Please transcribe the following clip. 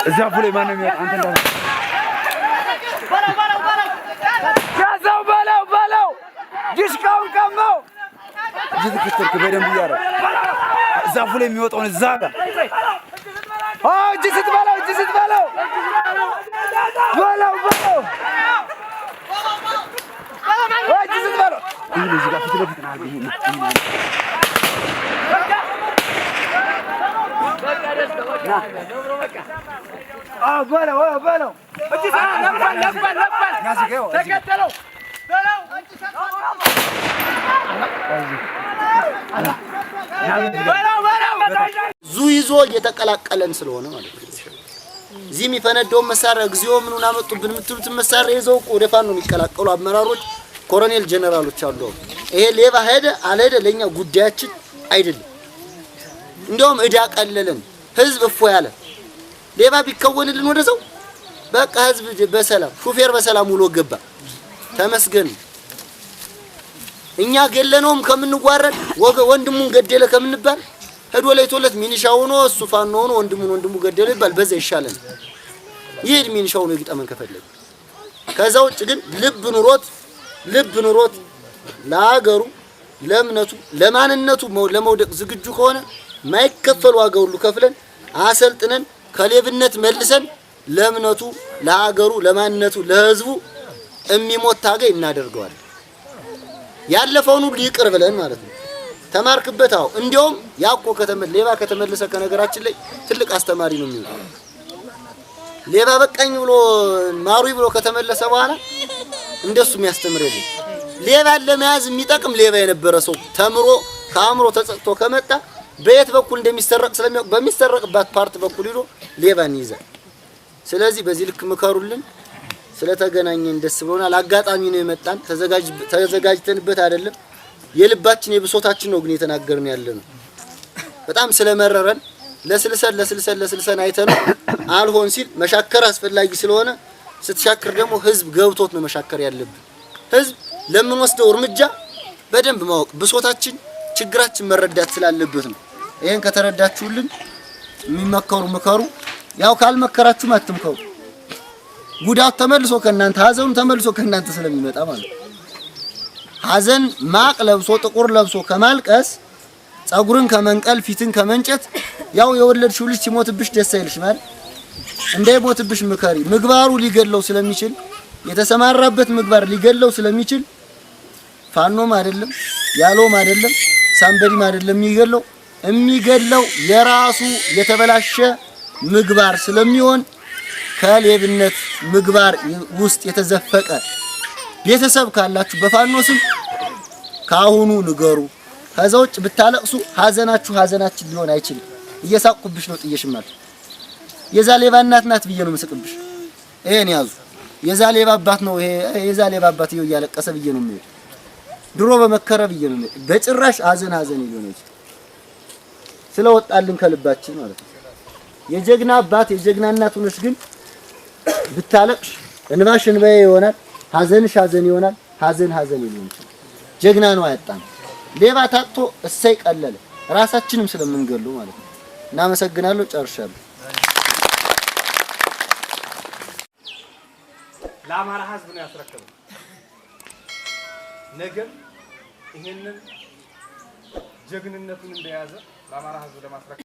الزعف ولا ما نميت أنت لا كذا بلو جيش كم جيت كتر كبيرين بيارة الزعف ولا ميوت عن الزعبة جيت بلو جيت بلو إنجليزي قاعد في تلفزيون عالبين بلو تكتلوا ዙይዞ እየተቀላቀለን ስለሆነ ማለት ነው እዚህ የሚፈነደው መሳሪያ እግዚኦ ምኑን አመጡብን የምትሉት መሳሪያ ይዘው ወደ ፋኖ የሚቀላቀሉ አመራሮች ኮሎኔል ጀነራሎች አሉ ይሄ ሌባ ሄደ አልሄደ ለኛ ጉዳያችን አይደለም እንደውም እዳ ቀለለን ህዝብ እፎ ያለ ሌባ ቢከወንልን ወደዛው በቃ ህዝብ በሰላም ሹፌር በሰላም ውሎ ገባ ተመስገን እኛ ገለነውም ከምንጓረድ ወንድሙን ገደለ ከምንባል ሄዶ ለይቶለት ሚኒሻው ሆኖ እሱ ፋኖ ሆኖ ወንድሙ ገደለ ይባል በዛ ይሻላል ይሄድ ሚኒሻው ነው ይግጠመን ከፈለገ ከዛው ውጭ ግን ልብ ኑሮት ለሀገሩ ለእምነቱ ለማንነቱ ለመውደቅ ዝግጁ ከሆነ ማይከፈል ዋጋ ሁሉ ከፍለን አሰልጥነን ከሌብነት መልሰን ለእምነቱ ለሀገሩ ለማንነቱ ለህዝቡ እሚሞት ታገይ እናደርገዋለን ያለፈውን ሁሉ ይቅር ብለን ማለት ነው ተማርክበታው እንዲያውም ያቆ ሌባ ከተመለሰ ከነገራችን ላይ ትልቅ አስተማሪ ነው የሚሆነው ሌባ በቃኝ ብሎ ማሩይ ብሎ ከተመለሰ በኋላ እንደሱ የሚያስተምር የለም ሌባ ለመያዝ የሚጠቅም ሌባ የነበረ ሰው ተምሮ ካምሮ ተጸጥቶ ከመጣ በየት በኩል እንደሚሰረቅ ስለሚያውቅ በሚሰረቅባት ፓርት በኩል ይሎ ሌባን ይዛል ስለዚህ በዚህ ልክ መከሩልን ስለተገናኘን ደስ ብሎናል አጋጣሚ ነው የመጣን ተዘጋጅተንበት አይደለም የልባችን የብሶታችን ነው ግን የተናገርን ያለነው በጣም ስለመረረን ለስልሰን አይተን አልሆን ሲል መሻከር አስፈላጊ ስለሆነ ስትሻከር ደግሞ ህዝብ ገብቶት ነው መሻከር ያለብን ህዝብ ለምን ወስደው እርምጃ በደንብ ማወቅ ብሶታችን ችግራችን መረዳት ስላለበት ነው ይሄን ከተረዳችሁልን የሚመከሩ መከሩ ያው ካልመከራችሁ አትምከሩ ጉዳት ተመልሶ ከናንተ ሀዘኑ ተመልሶ ከናንተ ስለሚመጣ ማለት ሀዘን ማቅ ለብሶ ጥቁር ለብሶ ከማልቀስ ጸጉርን ከመንቀል ፊትን ከመንጨት ያው የወለድሽው ልጅ ሲሞትብሽ ደስ አይልሽ ማለት እንዳይሞትብሽ ምከሪ ምግባሩ ሊገለው ስለሚችል የተሰማራበት ምግባር ሊገለው ስለሚችል ፋኖም አይደለም ያሎም አይደለም ሳምበዲም አይደለም የሚገለው የራሱ የተበላሸ ምግባር ስለሚሆን ከሌብነት ምግባር ውስጥ የተዘፈቀ ቤተሰብ ካላችሁ በፋኖ ስም ካሁኑ ንገሩ ከዛውጭ ብታለቅሱ ሀዘናችን ሊሆን አይችልም እየሳቅኩብሽ ነው ጥየሽማል የዛ ሌባ እናት ናት ብዬ ነው መስቅብሽ ይሄን ያዙ የዛ ሌባ አባት ነው ይሄ የዛ ሌባ አባት ይው ያለቀሰ ብዬ ነው ማለት ድሮ በመከረ ብዬ ነው በጭራሽ ሀዘን ይሆነች ስለወጣልን ከልባችን ማለት ነው የጀግና አባት የጀግና እናት ሆነሽ ግን ብታለቅሽ እንባሽ እንባዬ ይሆናል ሀዘንሽ ሀዘን ይሆናል ሀዘን ይሆናል ጀግና ነው አያጣም ሌባ ታጥቶ እሰይ ቀለለ ራሳችንም ስለምንገሉ ማለት ነው እናመሰግናለሁ ጨርሻለሁ ለአማራ ህዝብ ነው ያስረከበው ነገም ይሄንን ጀግንነቱን እንደያዘ ለአማራ ህዝብ ለማስረከብ